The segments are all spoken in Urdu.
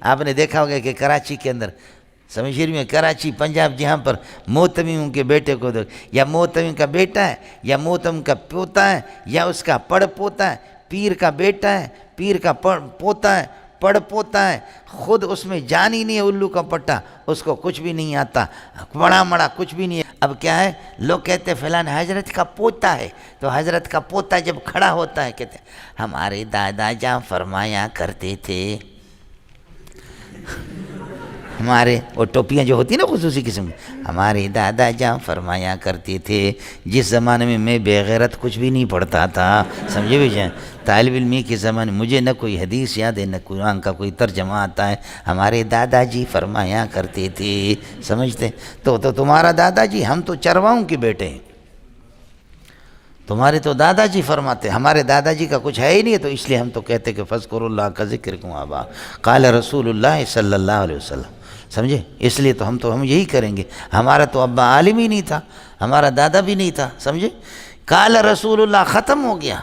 آپ نے دیکھا ہوگا کہ کراچی کے اندر سمجھیے میں کراچی پنجاب جہاں پر موتمیوں کے بیٹے کو یا موتمی کا بیٹا ہے یا موتم کا پوتا ہے یا اس کا پڑ پوتا ہے، پیر کا بیٹا ہے، پیر کا پوتا ہے، پڑ پوتا ہے، خود اس میں جان ہی نہیں ہے الو کا پٹا، اس کو کچھ بھی نہیں آتا، بڑا مڑا کچھ بھی نہیں ہے۔ اب کیا ہے، لوگ کہتے ہیں فلان حضرت کا پوتا ہے، تو حضرت کا پوتا جب کھڑا ہوتا ہے کہتے ہیں ہمارے دادا جان فرمایا کرتے تھے، ہمارے وہ ٹوپیاں جو ہوتی ہیں نا خصوصی قسم، ہمارے دادا جان فرمایا کرتے تھے جس زمانے میں میں بے غیرت کچھ بھی نہیں پڑھتا تھا، سمجھے بھی جائیں، طالب علمی کے زمانے مجھے نہ کوئی حدیث یاد ہے نہ قرآن کا کوئی ترجمہ آتا ہے، ہمارے دادا جی فرمایا کرتے تھے، سمجھتے تو تمہارا دادا جی، ہم تو چرواؤں کے بیٹے ہیں، تمہارے تو دادا جی فرماتے، ہمارے دادا جی کا کچھ ہے ہی نہیں ہے، تو اس لیے ہم تو کہتے کہ فذکروا اللہ کا ذکر کم آبا قال رسول اللہ صلی اللہ علیہ وسلم، سمجھے، اس لیے تو ہم یہی کریں گے، ہمارا تو ابا عالم ہی نہیں تھا، ہمارا دادا بھی نہیں تھا، سمجھے، قال رسول اللہ ختم ہو گیا،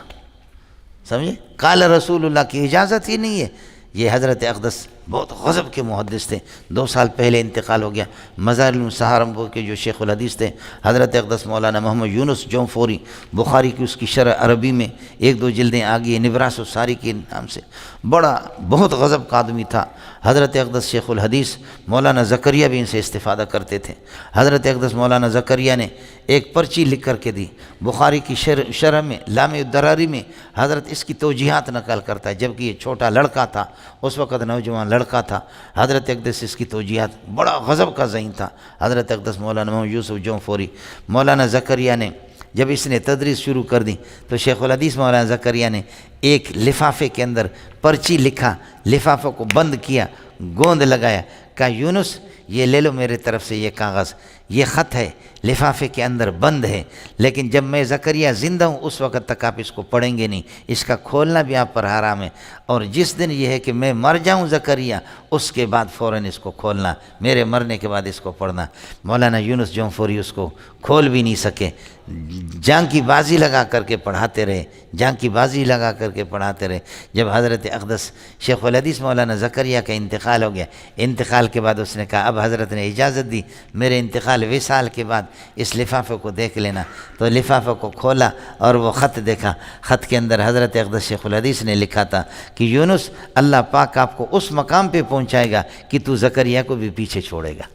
سمجھے، قال رسول اللہ کی اجازت ہی نہیں ہے۔ یہ حضرت اقدس بہت غضب کے محدث تھے، 2 سال پہلے انتقال ہو گیا، مظاہر سہارنپور کے جو شیخ الحدیث تھے حضرت اقدس مولانا محمد یونس جونفوری، بخاری کی اس کی شرح عربی میں 1-2 جلدیں آگئی، نبراس الساری کے نام سے، بہت غضب کا آدمی تھا۔ حضرت اقدس شیخ الحدیث مولانا زکریا بھی ان سے استفادہ کرتے تھے۔ حضرت اقدس مولانا زکریا نے ایک پرچی لکھ کر کے دی، بخاری کی شرح میں لامع الدراری میں حضرت اس کی توجیحات نقل کرتا ہے، جبکہ یہ چھوٹا لڑکا تھا، اس وقت نوجوان لڑکا تھا۔ حضرت اقدس اس کی توجیحات، بڑا غضب کا ذہن تھا حضرت اقدس مولانا محمد یوسف جونفوری۔ مولانا زکریا نے جب اس نے تدریس شروع کر دی تو شیخ الحدیث مولانا زکریا نے ایک لفافے کے اندر پرچی لکھا، لفافے کو بند کیا، گوند لگایا، کہا یونس یہ لے لو میرے طرف سے یہ کاغذ، یہ خط ہے، لفافے کے اندر بند ہے، لیکن جب میں زکریا زندہ ہوں اس وقت تک آپ اس کو پڑھیں گے نہیں، اس کا کھولنا بھی آپ پر حرام ہے، اور جس دن یہ ہے کہ میں مر جاؤں زکریا اس کے بعد فوراً اس کو کھولنا، میرے مرنے کے بعد اس کو پڑھنا۔ مولانا یونس جونفوری اس کو کھول بھی نہیں سکے، جان کی بازی لگا کر کے پڑھاتے رہے، جان کی بازی لگا کر کے پڑھاتے رہے۔ جب حضرت اقدس شیخ الحدیث مولانا زکریا کا انتقال ہو گیا، انتقال کے بعد اس نے کہا اب حضرت نے اجازت دی، میرے انتقال وصال کے بعد اس لفافے کو دیکھ لینا، تو لفافے کو کھولا اور وہ خط دیکھا، خط کے اندر حضرت اقدس شیخ الحدیث نے لکھا تھا کہ یونس اللہ پاک آپ کو اس مقام پہ پہنچائے گا کہ تو زکریا کو بھی پیچھے چھوڑے گا،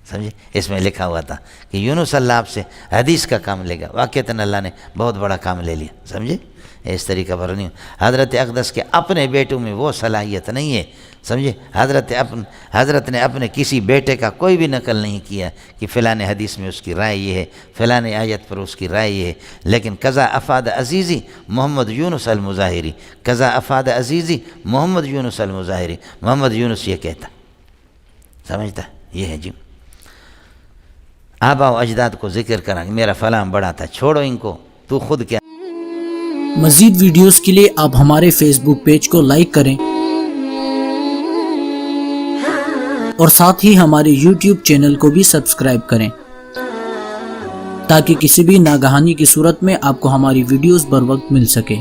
سمجھے، اس میں لکھا ہوا تھا کہ یونس اللہ آپ سے حدیث کا کام لے گا، واقعتاً اللہ نے بہت بڑا کام لے لیا، سمجھے، اس طریقہ پر نہیں۔ حضرت اقدس کے اپنے بیٹوں میں وہ صلاحیت نہیں ہے، سمجھے، حضرت نے اپنے کسی بیٹے کا کوئی بھی نقل نہیں کیا کہ فلاں حدیث میں اس کی رائے یہ ہے، فلاں آیت پر اس کی رائے یہ ہے، لیکن قضا افاد عزیزی محمد یونس المظاہری، قضا افاد عزیزی محمد یونس المظاہری، محمد یونس یہ کہتا، سمجھتا، یہ ہے جی۔ آبا و اجداد کو ذکر کرا کہ میرا فلاں بڑا تھا، چھوڑو ان کو، تو خود کیا۔ مزید ویڈیوز کے لیے آپ ہمارے فیس بک پیج کو لائک کریں اور ساتھ ہی ہمارے یوٹیوب چینل کو بھی سبسکرائب کریں تاکہ کسی بھی ناگہانی کی صورت میں آپ کو ہماری ویڈیوز بر وقت مل سکے۔